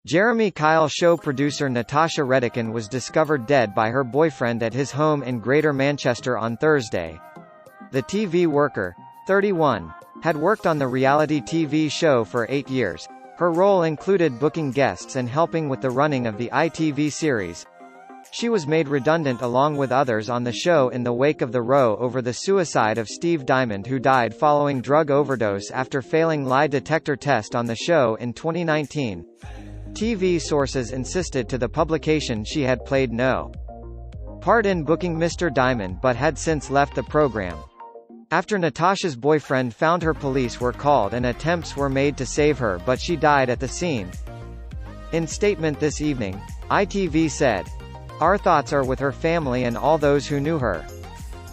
Jeremy Kyle show producer Natasha Redican was discovered dead by her boyfriend at his home in Greater Manchester on Thursday. The TV worker, 31, had worked on the reality TV show for 8 years. Her role included booking guests and helping with the running of the ITV series. She was made redundant along with others on the show in the wake of the row over the suicide of Steve Diamond, who died following drug overdose after failing lie detector test on the show in 2019. TV sources insisted to the publication she had played no part in booking Mr. Diamond but had since left the program. After Natasha's boyfriend found her, police were called and attempts were made to save her, but she died at the scene. In statement this evening, ITV said, "Our thoughts are with her family and all those who knew her.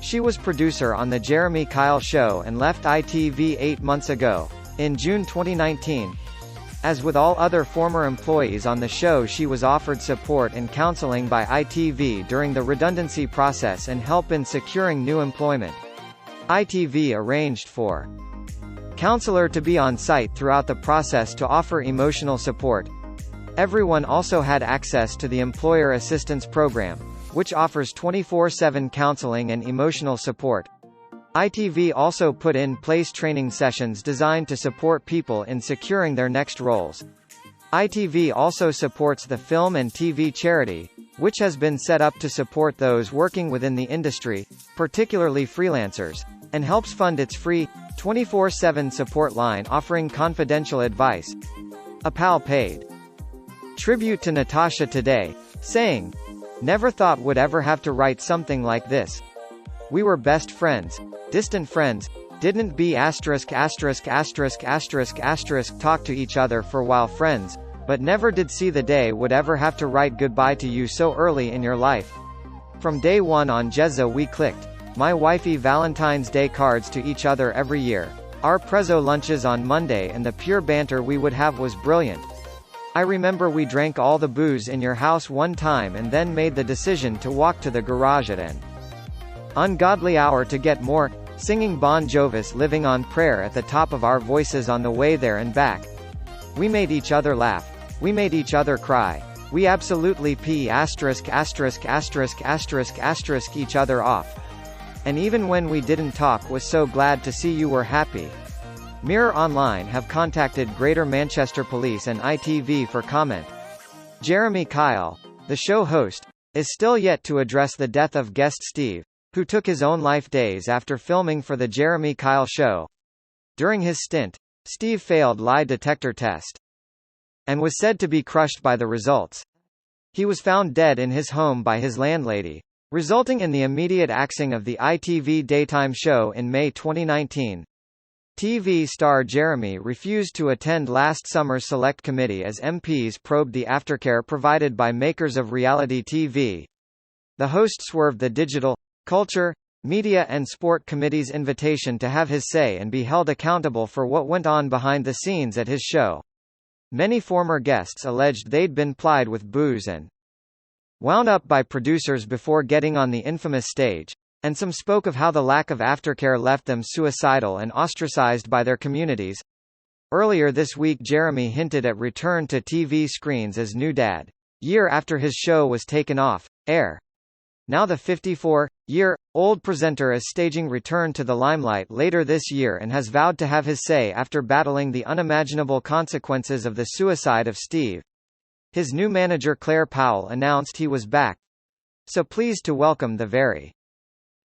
She was producer on The Jeremy Kyle Show and left ITV 8 months ago, in June 2019. As with all other former employees on the show, she was offered support and counseling by ITV during the redundancy process and help in securing new employment. ITV arranged for counselor to be on site throughout the process to offer emotional support. Everyone also had access to the Employer Assistance Program, which offers 24/7 counseling and emotional support. ITV also put in place training sessions designed to support people in securing their next roles. ITV also supports the Film and TV Charity, which has been set up to support those working within the industry, particularly freelancers, and helps fund its free, 24/7 support line offering confidential advice. A pal paid tribute to Natasha today, saying, "Never thought would ever have to write something like this. We were best friends, distant friends, didn't be talk to each other for while friends, but never did see the day would ever have to write goodbye to you so early in your life. From day one on Jezza we clicked. My wifey Valentine's Day cards to each other every year. Our prezzo lunches on Monday and the pure banter we would have was brilliant. I remember we drank all the booze in your house one time and then made the decision to walk to the garage at an ungodly hour to get more, singing Bon Jovi's Living on Prayer at the top of our voices on the way there and back. We made each other laugh. We made each other cry. We absolutely each other off. And even when we didn't talk, was so glad to see you were happy." Mirror Online have contacted Greater Manchester Police and ITV for comment. Jeremy Kyle, the show host, is still yet to address the death of guest Steve, who took his own life days after filming for The Jeremy Kyle Show. During his stint, Steve failed lie detector test and was said to be crushed by the results. He was found dead in his home by his landlady, resulting in the immediate axing of the ITV daytime show in May 2019. TV star Jeremy refused to attend last summer's select committee as MPs probed the aftercare provided by makers of reality TV. The host swerved the digital, culture, media and sport committee's invitation to have his say and be held accountable for what went on behind the scenes at his show. Many former guests alleged they'd been plied with booze and wound up by producers before getting on the infamous stage, and some spoke of how the lack of aftercare left them suicidal and ostracized by their communities. Earlier this week Jeremy hinted at return to TV screens as new dad, year after his show was taken off air. Now the 54-year-old presenter is staging return to the limelight later this year and has vowed to have his say after battling the unimaginable consequences of the suicide of Steve. His new manager Claire Powell announced he was back. So pleased to welcome the very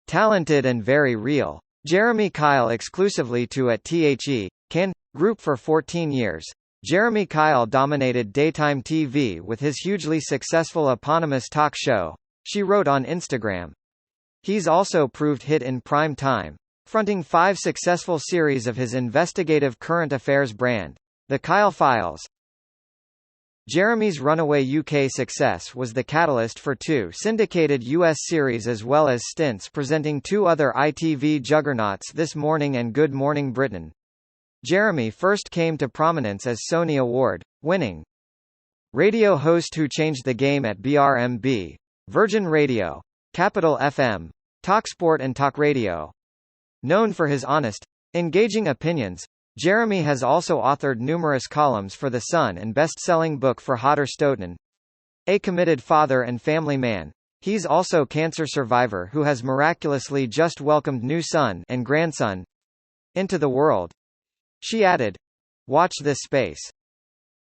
talented and very real Jeremy Kyle exclusively to at The Group for 14 years. Jeremy Kyle dominated daytime TV with his hugely successful eponymous talk show, she wrote on Instagram. He's also proved hit in prime time, fronting 5 successful series of his investigative current affairs brand, The Kyle Files. Jeremy's runaway UK success was the catalyst for 2 syndicated US series as well as stints presenting 2 other ITV juggernauts, This Morning and Good Morning Britain. Jeremy first came to prominence as Sony Award-winning radio host who changed the game at BRMB, Virgin Radio, Capital FM, TalkSport and Talk Radio. Known for his honest, engaging opinions, Jeremy has also authored numerous columns for The Sun and best-selling book for Hodder Stoughton. A committed father and family man. He's also cancer survivor who has miraculously just welcomed new son and grandson into the world. She added, "Watch this space.